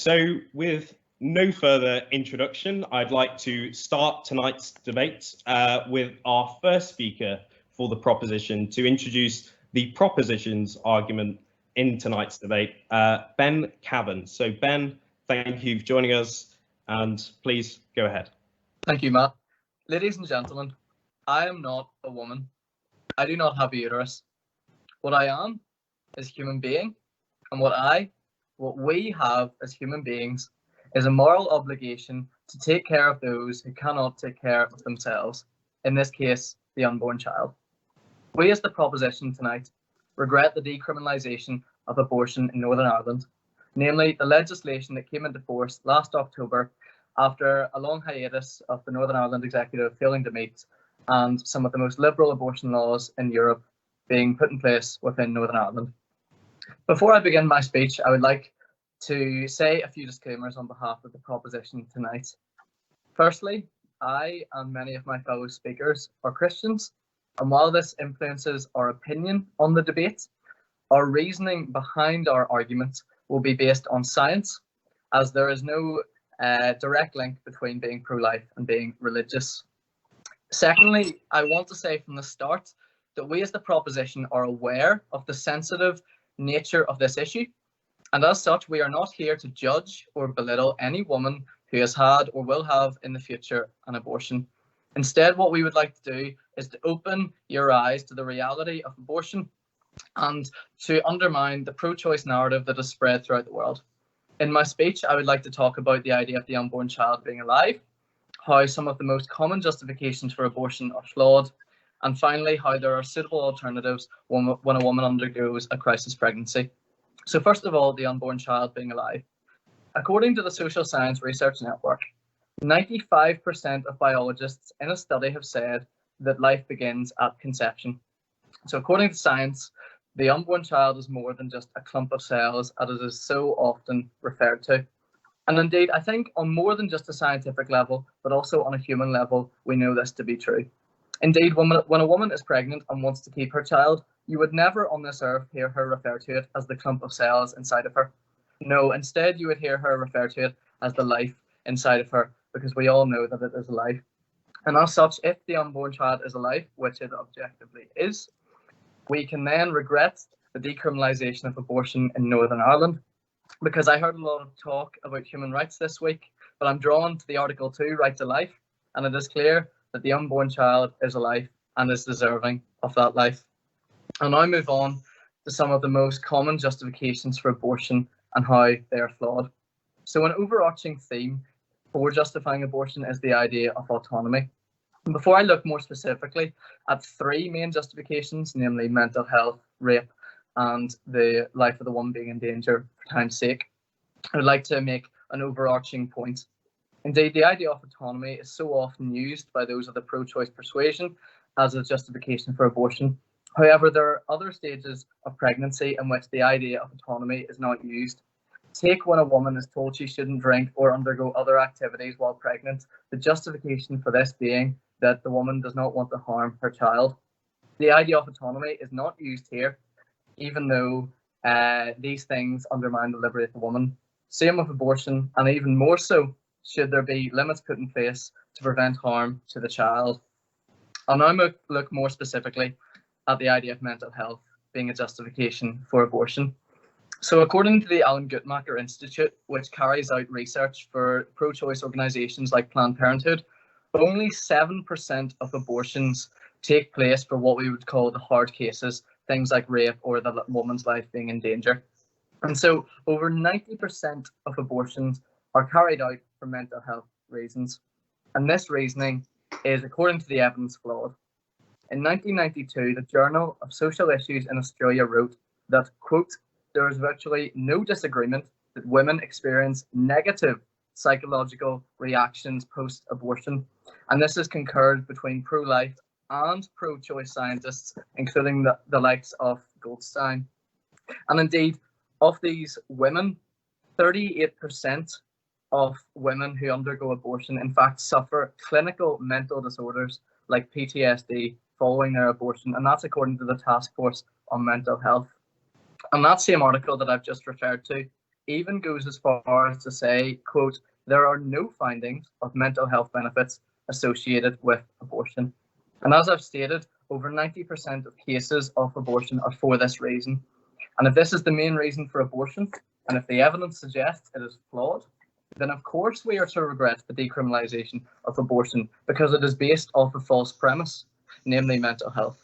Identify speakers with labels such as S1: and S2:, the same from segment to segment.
S1: So with no further introduction, I'd like to start tonight's debate with our first speaker for the proposition to introduce the proposition's argument in tonight's debate, Ben Cavan. So Ben, thank you for joining us, and please go ahead.
S2: Thank you, Matt. Ladies and gentlemen, I am not a woman. I do not have a uterus. What I am is a human being, and what we have as human beings is a moral obligation to take care of those who cannot take care of themselves, in this case, the unborn child. We as the proposition tonight regret the decriminalisation of abortion in Northern Ireland, namely the legislation that came into force last October after a long hiatus of the Northern Ireland Executive failing to meet and some of the most liberal abortion laws in Europe being put in place within Northern Ireland. Before I begin my speech, I would like to say a few disclaimers on behalf of the proposition tonight. Firstly, I and many of my fellow speakers are Christians, and while this influences our opinion on the debate, our reasoning behind our arguments will be based on science, as there is no direct link between being pro-life and being religious. Secondly, I want to say from the start that we as the proposition are aware of the sensitive nature of this issue, and as such we are not here to judge or belittle any woman who has had or will have in the future an abortion. Instead, what we would like to do is to open your eyes to the reality of abortion and to undermine the pro-choice narrative that is spread throughout the world. In my speech, I would like to talk about the idea of the unborn child being alive, how some of the most common justifications for abortion are flawed, and finally, how there are suitable alternatives when a woman undergoes a crisis pregnancy. So first of all, the unborn child being alive. According to the Social Science Research Network, 95% of biologists in a study have said that life begins at conception. So according to science, the unborn child is more than just a clump of cells, as it is so often referred to. And indeed, I think on more than just a scientific level, but also on a human level, we know this to be true. Indeed, when a woman is pregnant and wants to keep her child, you would never on this earth hear her refer to it as the clump of cells inside of her. No, instead you would hear her refer to it as the life inside of her, because we all know that it is alive. And as such, if the unborn child is alive, which it objectively is, we can then regret the decriminalisation of abortion in Northern Ireland, because I heard a lot of talk about human rights this week, but I'm drawn to the Article 2, right to life, and it is clear that the unborn child is alive and is deserving of that life. And now move on to some of the most common justifications for abortion and how they are flawed. So an overarching theme for justifying abortion is the idea of autonomy. And before I look more specifically at three main justifications, namely mental health, rape, and the life of the woman being in danger for time's sake, I would like to make an overarching point. Indeed, the idea of autonomy is so often used by those of the pro-choice persuasion as a justification for abortion. However, there are other stages of pregnancy in which the idea of autonomy is not used. Take when a woman is told she shouldn't drink or undergo other activities while pregnant, the justification for this being that the woman does not want to harm her child. The idea of autonomy is not used here, even though these things undermine the liberty of the woman. Same with abortion, and even more so should there be limits put in place to prevent harm to the child. I'll now look more specifically at the idea of mental health being a justification for abortion. So according to the Alan Guttmacher Institute, which carries out research for pro-choice organisations like Planned Parenthood, only 7% of abortions take place for what we would call the hard cases, things like rape or the woman's life being in danger. And so over 90% of abortions are carried out for mental health reasons. And this reasoning is, according to the evidence, flawed. In 1992, the Journal of Social Issues in Australia wrote that, quote, there is virtually no disagreement that women experience negative psychological reactions post-abortion. And this is concurred between pro-life and pro-choice scientists, including the likes of Goldstein. And indeed, of these women, 38% of women who undergo abortion, in fact, suffer clinical mental disorders like PTSD following their abortion. And that's according to the Task Force on Mental Health. And that same article that I've just referred to even goes as far as to say, quote, there are no findings of mental health benefits associated with abortion. And as I've stated, over 90% of cases of abortion are for this reason. And if this is the main reason for abortion, and if the evidence suggests it is flawed, then of course we are to regret the decriminalisation of abortion because it is based off a false premise, namely mental health.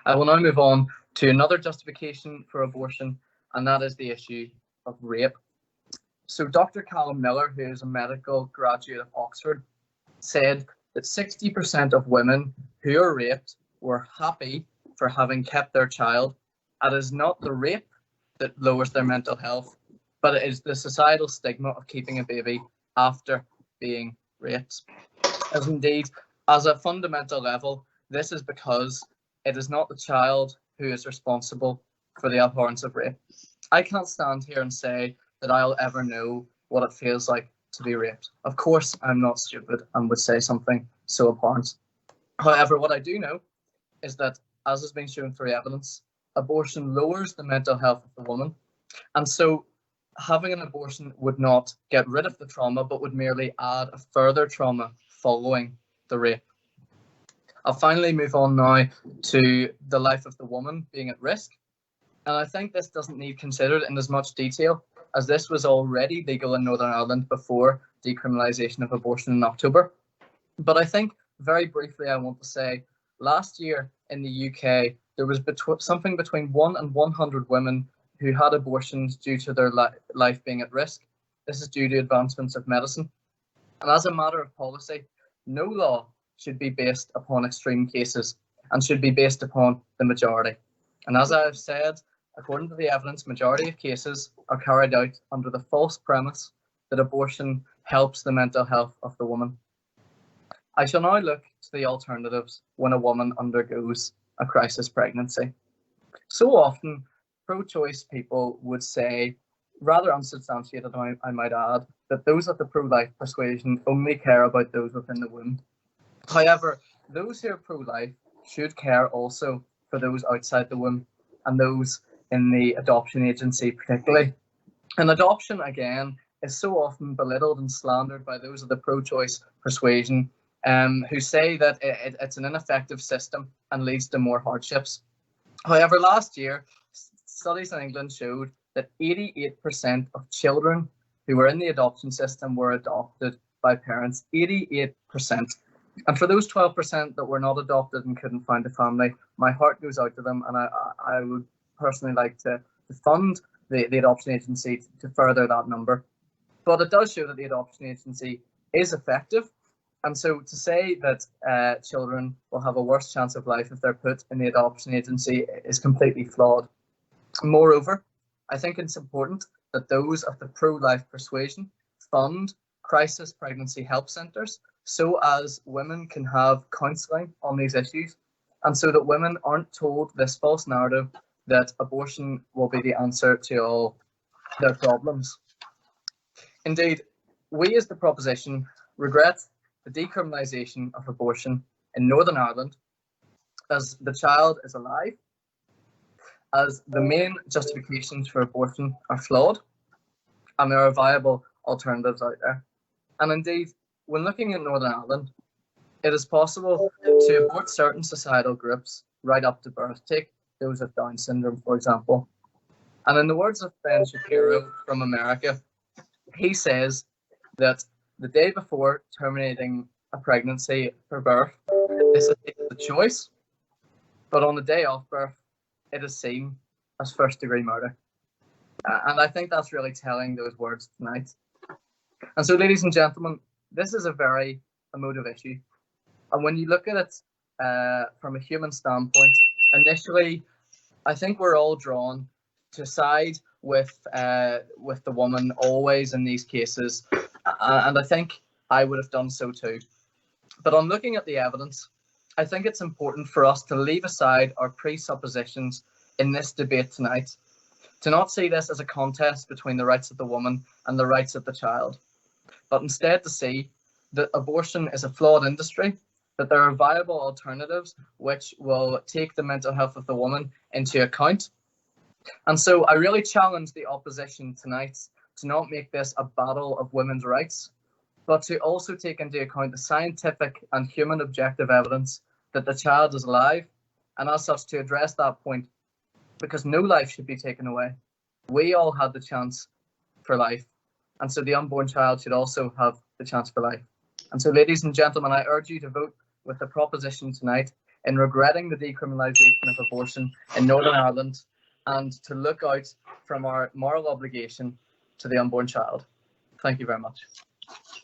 S2: I will now move on to another justification for abortion, and that is the issue of rape. So Dr. Callum Miller, who is a medical graduate of Oxford, said that 60% of women who are raped were happy for having kept their child. It is not the rape that lowers their mental health, but it is the societal stigma of keeping a baby after being raped. As indeed, as a fundamental level, this is because it is not the child who is responsible for the abhorrence of rape. I can't stand here and say that I'll ever know what it feels like to be raped. Of course, I'm not stupid and would say something so abhorrent. However, what I do know is that, as has been shown through evidence, abortion lowers the mental health of the woman. And so having an abortion would not get rid of the trauma, but would merely add a further trauma following the rape. I'll finally move on now to the life of the woman being at risk. And I think this doesn't need considered in as much detail, as this was already legal in Northern Ireland before decriminalisation of abortion in October. But I think, very briefly, I want to say, last year in the UK, there was something between 1 and 100 women who had abortions due to their life being at risk. This is due to advancements of medicine. And as a matter of policy, no law should be based upon extreme cases and should be based upon the majority. And as I have said, according to the evidence, majority of cases are carried out under the false premise that abortion helps the mental health of the woman. I shall now look to the alternatives when a woman undergoes a crisis pregnancy. So often, pro-choice people would say, rather unsubstantiated I might add, that those of the pro-life persuasion only care about those within the womb. However, those who are pro-life should care also for those outside the womb and those in the adoption agency particularly. And adoption, again, is so often belittled and slandered by those of the pro-choice persuasion who say that it's an ineffective system and leads to more hardships. However, last year, studies in England showed that 88% of children who were in the adoption system were adopted by parents, 88%. And for those 12% that were not adopted and couldn't find a family, my heart goes out to them, and I would personally like to fund the adoption agency to further that number. But it does show that the adoption agency is effective. And so to say that children will have a worse chance of life if they're put in the adoption agency is completely flawed. Moreover, I think it's important that those of the pro-life persuasion fund crisis pregnancy help centres so as women can have counselling on these issues, and so that women aren't told this false narrative that abortion will be the answer to all their problems. Indeed, we as the proposition regret the decriminalisation of abortion in Northern Ireland, as the child is alive, as the main justifications for abortion are flawed, and there are viable alternatives out there. And indeed, when looking at Northern Ireland, it is possible to abort certain societal groups right up to birth. Take those with Down syndrome, for example. And in the words of Ben Shapiro from America, he says that the day before terminating a pregnancy for birth, this is the choice, but on the day of birth, it is seen as first-degree murder. And I think that's really telling, those words tonight. And so, ladies and gentlemen, this is a very emotive issue. And when you look at it from a human standpoint, initially, I think we're all drawn to side with the woman always in these cases. And I think I would have done so too. But on looking at the evidence, I think it's important for us to leave aside our presuppositions in this debate tonight, to not see this as a contest between the rights of the woman and the rights of the child, but instead to see that abortion is a flawed industry, that there are viable alternatives which will take the mental health of the woman into account, And so I really challenge the opposition tonight to not make this a battle of women's rights, but to also take into account the scientific and human objective evidence that the child is alive, and as such to address that point, because no life should be taken away. We all had the chance for life, and so the unborn child should also have the chance for life. And so, ladies and gentlemen, I urge you to vote with the proposition tonight in regretting the decriminalisation of abortion in Northern Ireland, and to look out from our moral obligation to the unborn child. Thank you very much.